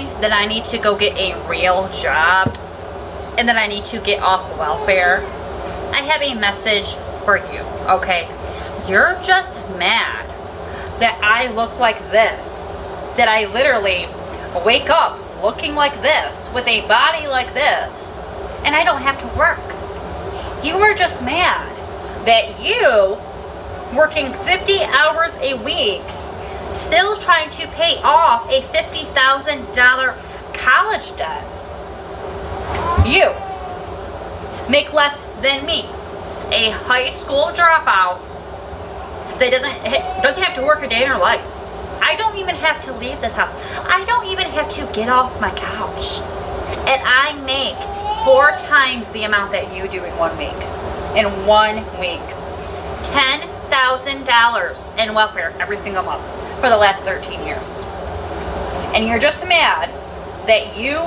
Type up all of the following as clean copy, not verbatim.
me that I need to go get a real job and that I need to get off welfare, I have a message for you, okay? You're just mad that I look like this, that I literally wake up looking like this, with a body like this, and I don't have to work. You are just mad that you, working 50 hours a week, still trying to pay off a $50,000 college debt. You make less than me, a high school dropout that doesn't have to work a day in her life. I don't even have to leave this house. I don't even have to get off my couch. And I make 4 times the amount that you do in 1 week. In 1 week. $10,000 in welfare every single month for the last 13 years. And you're just mad that you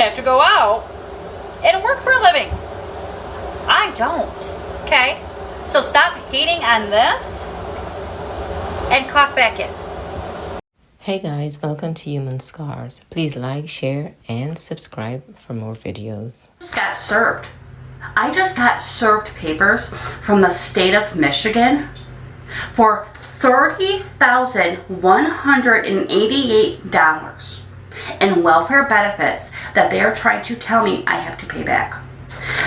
have to go out and work for a living. I don't. Okay? So stop hating on this and clock back in. Hey guys, welcome to Human Scars. Please like, share, and subscribe for more videos. I just got served papers from the state of Michigan for $30,188 in welfare benefits that they are trying to tell me I have to pay back.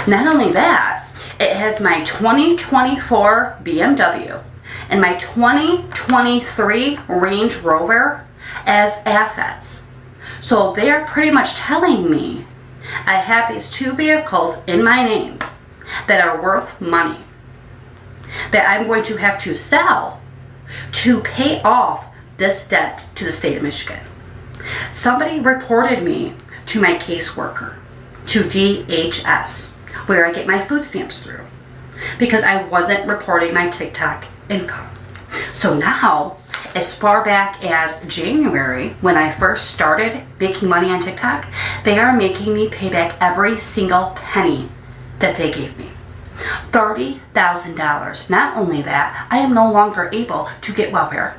Not only that, it has my 2024 BMW and my 2023 Range Rover as assets. So they're pretty much telling me I have these 2 vehicles in my name that are worth money that I'm going to have to sell to pay off this debt to the state of Michigan. Somebody reported me to my caseworker, to DHS, where I get my food stamps through, because I wasn't reporting my TikTok income. So now, as far back as January, when I first started making money on TikTok, they are making me pay back every single penny that they gave me. $30,000. Not only that, I am no longer able to get welfare.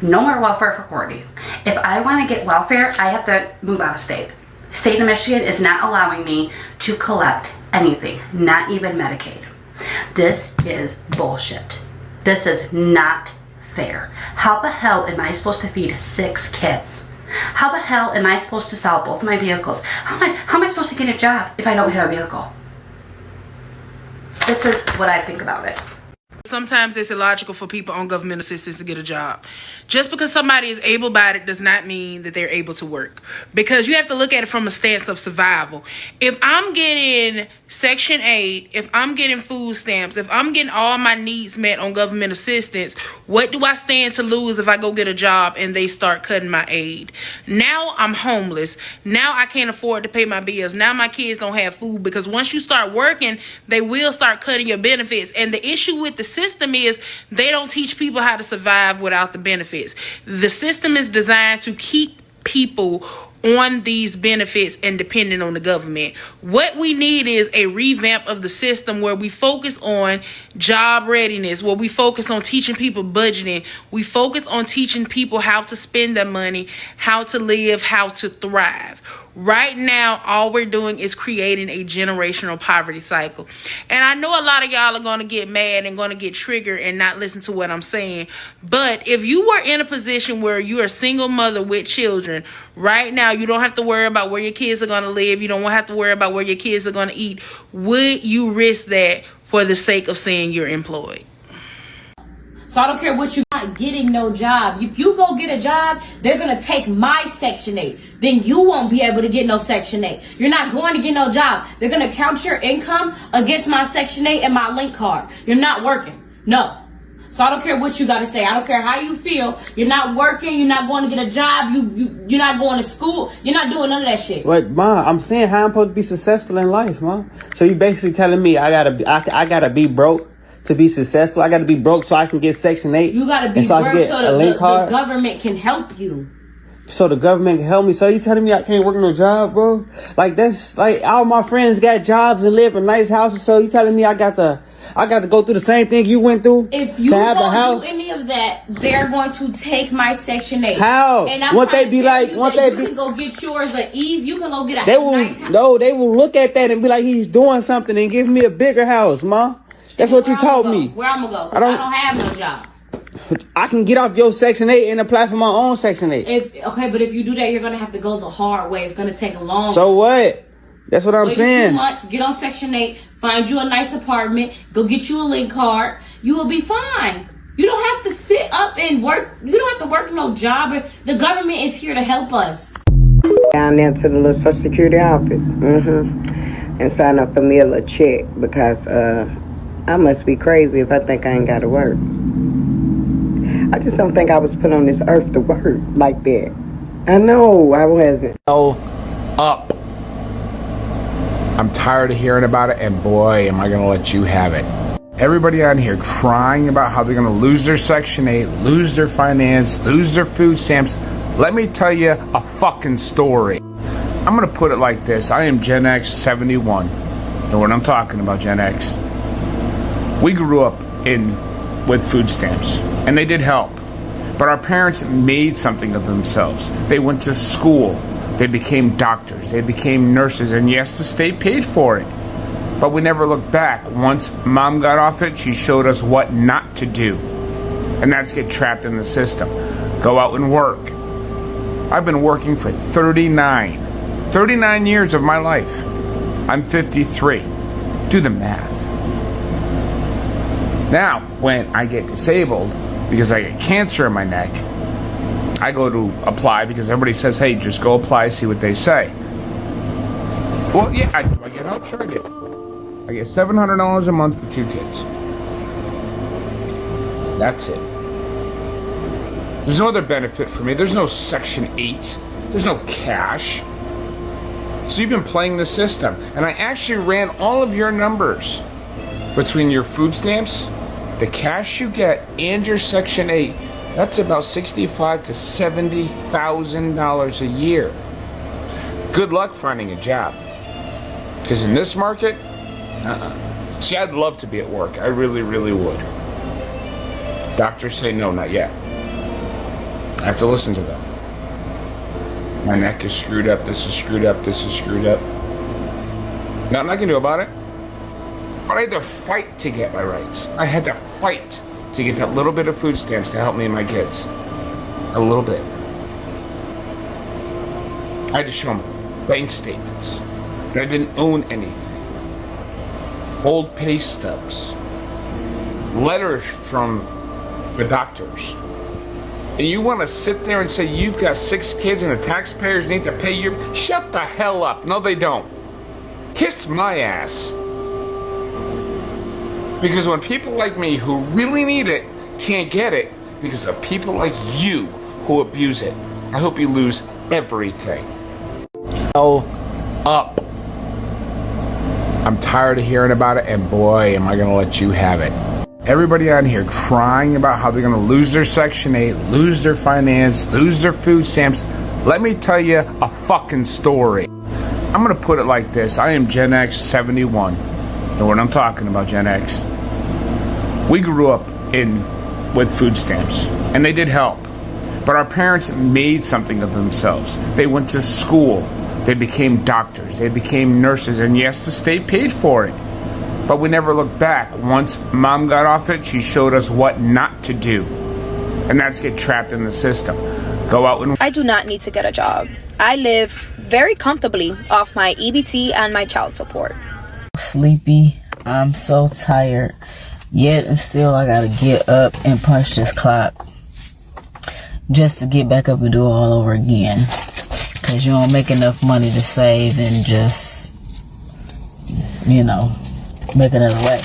No more welfare for Courtney. If I want to get welfare, I have to move out of state. State of Michigan is not allowing me to collect anything, not even Medicaid. This is bullshit. This is not fair. How the hell am I supposed to feed 6 kids? How the hell am I supposed to sell both of my vehicles? How am I supposed to get a job if I don't have a vehicle? This is what I think about it. Sometimes it's illogical for people on government assistance to get a job. Just because somebody is able-bodied does not mean that they're able to work. Because you have to look at it from a stance of survival. If I'm getting Section 8, if I'm getting food stamps, if I'm getting all my needs met on government assistance, what do I stand to lose if I go get a job and they start cutting my aid? Now I'm homeless. Now I can't afford to pay my bills. Now my kids don't have food, because once you start working, they will start cutting your benefits. And the issue with the system is they don't teach people how to survive without the benefits. The system is designed to keep people on these benefits and dependent on the government. What we need is a revamp of the system where we focus on job readiness, where we focus on teaching people budgeting. We focus on teaching people how to spend their money, how to live, how to thrive. Right now, all we're doing is creating a generational poverty cycle. And I know a lot of y'all are going to get mad and going to get triggered and not listen to what I'm saying. But if you were in a position where you're a single mother with children, right now, you don't have to worry about where your kids are going to live. You don't have to worry about where your kids are going to eat. Would you risk that for the sake of saying you're employed? So I don't care what you're not getting no job. If you go get a job, they're going to take my Section 8. Then you won't be able to get no Section 8. You're not going to get no job. They're going to count your income against my Section 8 and my link card. You're not working. No. So I don't care what you got to say. I don't care how you feel. You're not working. You're not going to get a job. You're not going to school. You're not doing none of that shit. What, Ma? I'm saying how I'm supposed to be successful in life, Ma. So you basically telling me I gotta be broke to be successful? I gotta be broke so I can get Section 8? You gotta be so broke so the government can help you. so the government can help me. So you telling me I can't work no job, bro? Like, that's like all my friends got jobs and live in nice houses. So you telling me I got to go through the same thing you went through? If you to have a don't house? do any of that, they're going to take my Section 8. How? And I'm Won't trying they to be tell like? you Won't that they you be? can go get yours at ease. You can go get a They will. nice house. No, they will look at that and be like, he's doing something and give me a bigger house, ma. That's what you told me. Where I'm gonna go? 'Cause I don't- I don't have no job. I can get off your Section 8 and apply for my own Section 8. But if you do that, you're gonna have to go the hard way. It's gonna take long. So what? That's what I'm Wait a few saying. months, get on Section 8, find you a nice apartment, go get you a link card. You will be fine. You don't have to sit up and work. You don't have to work no job. The government is here to help us. Down there to the little Social Security office, and sign up for me a little check because I must be crazy if I think I ain't got to work. I just don't think I was put on this earth to work like that. I know I wasn't. Up. I'm tired of hearing about it, and boy, am I going to let you have it. Everybody on here crying about how they're going to lose their Section 8, lose their finance, lose their food stamps. Let me tell you a fucking story. I'm going to put it like this. I am Gen X 71. Know what I'm talking about, Gen X. We grew up with food stamps, and they did help. But our parents made something of themselves. They went to school. They became doctors. They became nurses. And yes, the state paid for it. But we never looked back. Once mom got off it, she showed us what not to do. And that's get trapped in the system. Go out and work. I've been working for 39 years of my life. I'm 53. Do the math. Now, when I get disabled, because I get cancer in my neck, I go to apply because everybody says, hey, just go apply, see what they say. Well, yeah, do I get help? Sure I do. I get $700 a month for 2 kids. That's it. There's no other benefit for me. There's no Section 8. There's no cash. So you've been playing the system. And I actually ran all of your numbers between your food stamps, the cash you get, and your Section 8. That's about $65,000 to $70,000 a year. Good luck finding a job. Because in this market, See, I'd love to be at work. I really, really would. Doctors say no, not yet. I have to listen to them. My neck is screwed up, this is screwed up, this is screwed up. Nothing I can do about it. But I had to fight to get my rights. I had to fight to get that little bit of food stamps to help me and my kids. A little bit. I had to show them bank statements that I didn't own anything. Old pay stubs. Letters from the doctors. And you want to sit there and say you've got 6 kids and the taxpayers need to pay you? Shut the hell up. No, they don't. Kiss my ass. Because when people like me who really need it can't get it because of people like you who abuse it, I hope you lose everything. Up. I'm tired of hearing about it, and boy, am I going to let you have it. Everybody on here crying about how they're going to lose their Section 8, lose their finance, lose their food stamps. Let me tell you a fucking story. I'm going to put it like this. I am Gen X 71. Know what I'm talking about, Gen X. We grew up with food stamps, and they did help. But our parents made something of themselves. They went to school. They became doctors. They became nurses. And yes, the state paid for it. But we never looked back. Once mom got off it, she showed us what not to do. And that's get trapped in the system. Go out and... I do not need to get a job. I live very comfortably off my EBT and my child support. Sleepy. I'm so tired. Yet and still I gotta get up and punch this clock. Just to get back up and do it all over again. Because you don't make enough money to save and just, make another way.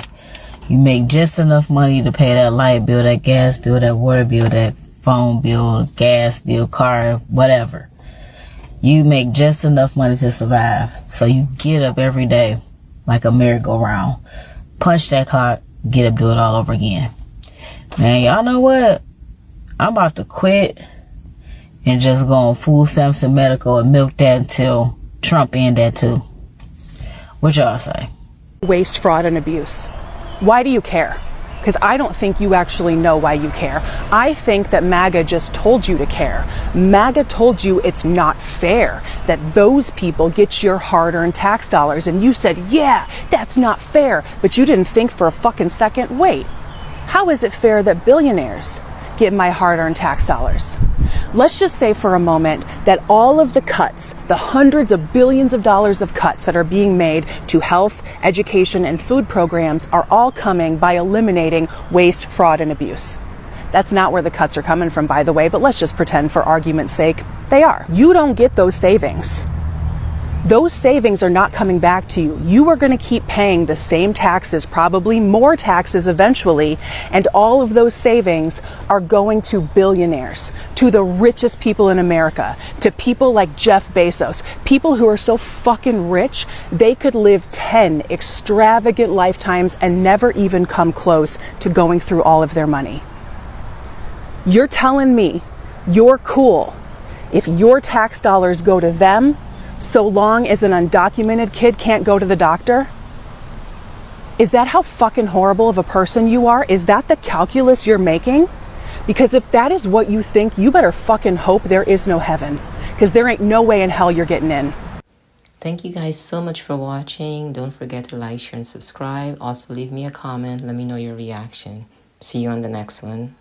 You make just enough money to pay that light bill, that gas bill, that water bill, that phone bill, gas bill, car, whatever. You make just enough money to survive. So you get up every day like a merry-go-round. Punch that clock, get up, do it all over again. Man, y'all know what? I'm about to quit and just go on food stamps and medical and milk that until Trump end that too. What y'all say? Waste, fraud, and abuse. Why do you care? Because I don't think you actually know why you care. I think that MAGA just told you to care. MAGA told you it's not fair that those people get your hard-earned tax dollars, and you said, yeah, that's not fair. But you didn't think for a fucking second, wait, how is it fair that billionaires get my hard-earned tax dollars? Let's just say for a moment that all of the cuts, the hundreds of billions of dollars of cuts that are being made to health, education, and food programs are all coming by eliminating waste, fraud, and abuse. That's not where the cuts are coming from, by the way, but let's just pretend for argument's sake they are. You don't get those savings. Those savings are not coming back to you. You are going to keep paying the same taxes, probably more taxes eventually, and all of those savings are going to billionaires, to the richest people in America, to people like Jeff Bezos, people who are so fucking rich, they could live 10 extravagant lifetimes and never even come close to going through all of their money. You're telling me you're cool if your tax dollars go to them so long as an undocumented kid can't go to the doctor? Is that how fucking horrible of a person you are? Is that the calculus you're making? Because if that is what you think, you better fucking hope there is no heaven, because there ain't no way in hell you're getting in. Thank you guys so much for watching. Don't forget to like, share, and subscribe. Also leave me a comment. Let me know your reaction. See you on the next one.